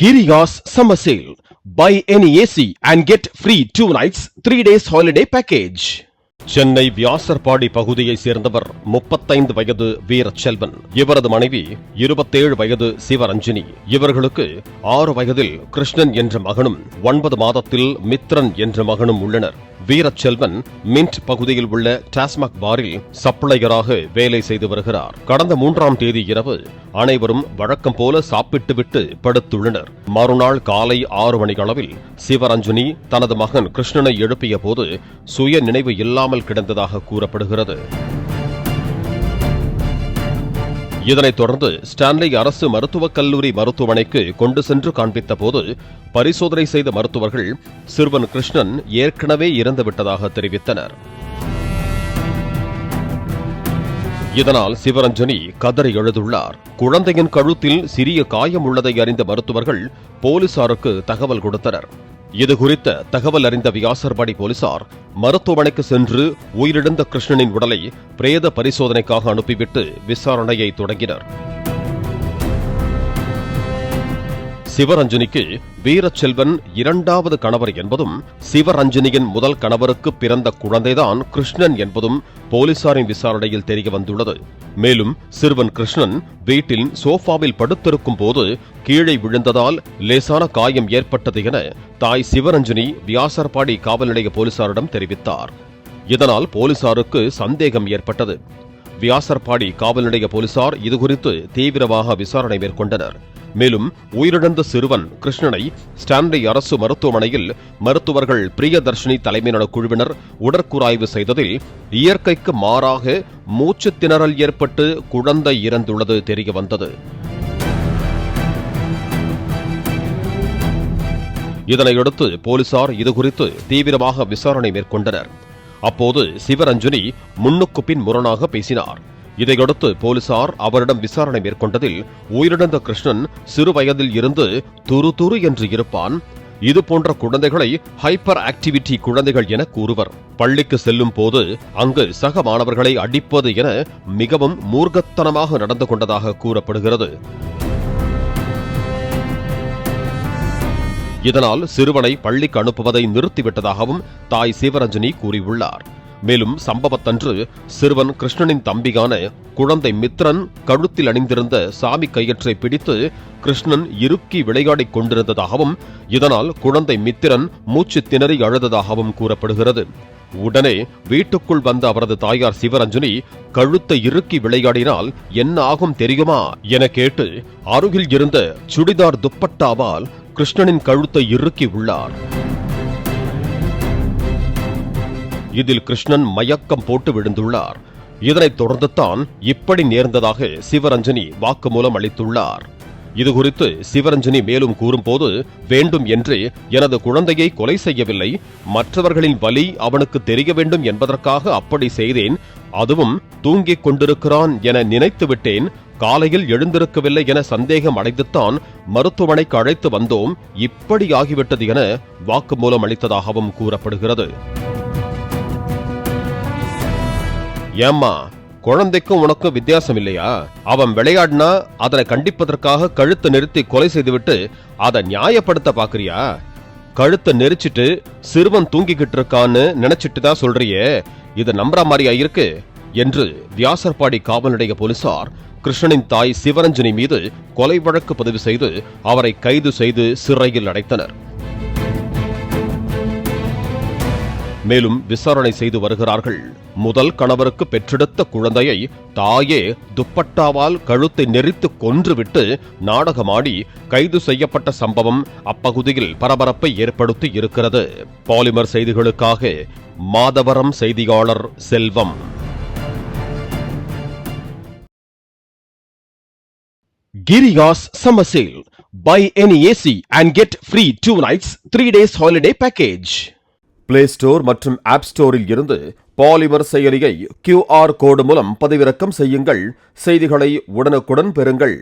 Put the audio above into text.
Giriya's Summer Sale. Buy any AC and get free 2 nights, 3 days holiday package. Chennai Vyasarpadi பகுதியை சேர்ந்தவர் 35 வயது வீரச்செல்வன். இவரது மனைவி 27 வயது சிவரஞ்சினி. இவர்களுக்கு 6 வயதில் கிருஷ்ணன் என்ற மகனும் 9 மாதத்தில் மித்ரன் என்ற மகனும் உள்ளனர். வீரச்செல்வன் மின்ட் பகுதியில் உள்ள டாஸ்மாக் பாரில் சப்ளையராக வேலை செய்து வருகிறார். கடந்த 3ஆம் தேதி இரவு அனைவரும் வழக்கம் போல சாப்பிட்டுவிட்டு படுத்துள்ளனர். மறுநாள் காலை 6 மணி அளவில் சிவரஞ்சனி தனது மகன் கிருஷ்ணனை எழுப்பிய போது சுய நினைவு இல்லாமல் கிடந்ததாக கூறப்படுகிறது. இதனைத் தொடர்ந்து ஸ்டான்லி அரசு மருத்துவக் கல்லூரி மருத்துவமனைக்கு கொண்டு சென்று காண்பித்த போது பரிசோதனை செய்த மருத்துவர்கள் சிறுவன் கிருஷ்ணன் ஏற்கனவே இறந்துவிட்டதாக தெரிவித்தனர். இதனால் சிவரஞ்சனி கதறி எழுதுள்ளார். குழந்தையின் கழுத்தில் சிறிய காயம் உள்ளதை அறிந்த மருத்துவர்கள் போலீசாருக்கு தகவல் கொடுத்தனர். இதுகுறித்த தகவல் அறிந்த வியாசர்பாடி போலீசார் மருத்துவமனைக்கு சென்று உயிரிழந்த கிருஷ்ணனின் உடலை பிரேத பரிசோதனைக்காக அனுப்பிவிட்டு விசாரணையை தொடங்கினர். சிவரஞ்சனிக்கு வீரச்செல்வன் 2வது கணவர் என்பதும் சிவரஞ்சனியின் முதல் கணவருக்கு பிறந்த குழந்தைதான் கிருஷ்ணன் என்பதும் போலீசாரின் விசாரணையில் தெரிய வந்துள்ளது. மேலும் சிறுவன் கிருஷ்ணன் வீட்டில் சோஃபாவில் படுத்திருக்கும் போது கீழே விழுந்ததால் லேசான காயம் ஏற்பட்டது என தாய் சிவரஞ்சனி வியாசர்பாடி காவல் நிலைய போலீசாரிடம் தெரிவித்தார். இதனால் போலீசாருக்கு சந்தேகம் ஏற்பட்டது. வியாசர்பாடி காவல் நிலைய போலீசார் இதுகுறித்து தீவிரமாக விசாரணை மேற்கொண்டனர். மேலும் உயிரிழந்த சிறுவன் கிருஷ்ணனை ஸ்டான்லி அரசு மருத்துவமனையில் மருத்துவர்கள் பிரியதர்ஷினி தலைமையிலான குழுவினர் உடற்கூறாய்வு செய்ததில் இயற்கைக்கு மாறாக மூச்சு திணறல் ஏற்பட்டு குழந்தை இறந்துள்ளது தெரியவந்தது. இதனையடுத்து போலீசார் இதுகுறித்து தீவிரமாக விசாரணை மேற்கொண்டனர். அப்போது சிவரஞ்சனி முன்னுக்கு பின் முரணாக பேசினார். இதையடுத்து போலீசார் அவரிடம் விசாரணை மேற்கொண்டதில் உயிரிழந்த கிருஷ்ணன் சிறு வயதில் இருந்து துரு என்று இருப்பான். இதுபோன்ற குழந்தைகளை ஹைப்பர் ஆக்டிவிட்டி குழந்தைகள் என கூறுவர். பள்ளிக்கு செல்லும் போது அங்கு சக மாணவர்களை அடிப்பது என மிகவும் மூர்க்கத்தனமாக நடந்து கொண்டதாக கூறப்படுகிறது. இதனால் சிறுவனை பள்ளிக்கு அனுப்புவதை நிறுத்திவிட்டதாகவும் தாய் சிவரஞ்சனி கூறியுள்ளார். மேலும் சம்பவத்தன்று சிறுவன் கிருஷ்ணனின் தம்பியான குழந்தை மித்ரன் கழுத்தில் அணிந்திருந்த சாமி கயிற்றை பிடித்து கிருஷ்ணன் இறுக்கி விளையாடிக் கொண்டிருந்ததாகவும் இதனால் குழந்தை மித்திரன் மூச்சு திணறி அழுததாகவும் கூறப்படுகிறது. உடனே வீட்டுக்குள் வந்த அவரது தாயார் சிவரஞ்சனி கழுத்தை இறுக்கி விளையாடினால் என்ன ஆகும் தெரியுமா என கேட்டு அருகில் இருந்த சுடிதார் துப்பட்டாவால் கிருஷ்ணனின் கழுத்தை இறுக்கி உள்ளார். இதில் கிருஷ்ணன் மயக்கம் போட்டு விழுந்துள்ளார். இதனைத் தொடர்ந்துதான் இப்படி நேர்ந்ததாக சிவரஞ்சனி வாக்குமூலம் அளித்துள்ளார். இதுகுறித்து சிவரஞ்சனி மேலும் கூறும்போது, வேண்டும் என்றே எனது குழந்தையை கொலை செய்யவில்லை, மற்றவர்களின் வலி அவனுக்கு தெரிய வேண்டும் என்பதற்காக அப்படி செய்தேன். அதுவும் தூங்கிக் கொண்டிருக்கிறான் என நினைத்து விட்டேன். காலையில் எழுந்திருக்கவில்லை என சந்தேகம் அடைந்துத்தான் மருத்துவமனைக்கு அழைத்து வந்தோம். இப்படி ஆகிவிட்டது என வாக்குமூலம் அளித்ததாகவும் கூறப்படுகிறது. ஏம்மா, குழந்தைக்கும் உனக்கும் வித்தியாசம் இல்லையா? அவன் விளையாடினா அதனை கண்டிப்பதற்காக கழுத்தை நிறுத்தி கொலை செய்துவிட்டு அதை நியாயப்படுத்த பாக்குறியா? கழுத்தை நெரிச்சிட்டு சிறுவன் தூங்கிக்கிட்டு இருக்கான்னு நினைச்சிட்டு தான் சொல்றியே, இது நம்புற மாதிரியா இருக்கு என்று வியாசர்பாடி காவல் நிலைய போலீசார் கிருஷ்ணனின் தாய் சிவரஞ்சனி மீது கொலை வழக்கு பதிவு செய்து அவரை கைது செய்து சிறையில் அடைத்தனர். மேலும் விசாரணை செய்து வருகிறார்கள். முதல் கணவருக்கு பெற்றெடுத்த குழந்தையை தாயே துப்பட்டாவால் கழுத்தை நெரித்து கொன்றுவிட்டு நாடகமாடி கைது செய்யப்பட்ட சம்பவம் அப்பகுதியில் பரபரப்பை ஏற்படுத்தி இருக்கிறது. பாலிமர் செய்திகளுக்காக மாதவரம் செய்தியாளர் செல்வம். Giriya's Summer Sale. Buy any AC and get free 2 nights, 3 days holiday package. Play store மற்றும் ஆப் ஸ்டோரில் இருந்து பாலிமர் செயலியை QR கோடு மூலம் பதிவிறக்கம் செய்யுங்கள். செய்திகளை உடனுக்குடன் பெறுங்கள்.